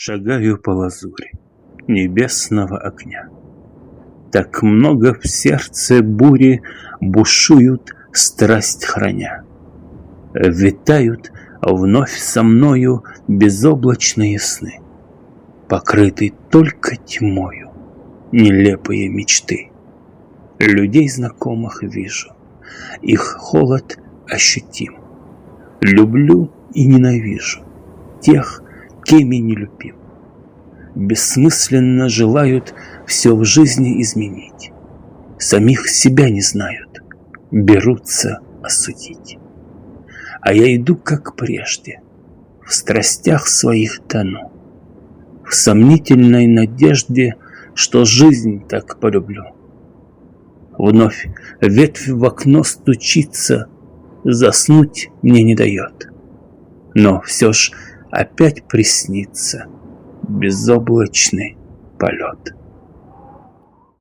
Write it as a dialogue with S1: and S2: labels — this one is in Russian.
S1: Шагаю по лазури небесного огня. Так много в сердце бури бушуют, страсть храня. Витают вновь со мною безоблачные сны, покрыты только тьмою нелепые мечты. Людей знакомых вижу, их холод ощутим. Люблю и ненавижу тех, кеми не любим. Бессмысленно желают все в жизни изменить. Самих себя не знают, берутся осудить. А я иду, как прежде, в страстях своих тону, в сомнительной надежде, что жизнь так полюблю. Вновь ветвь в окно стучится, заснуть мне не дает. Но все ж опять приснится безоблачный полет.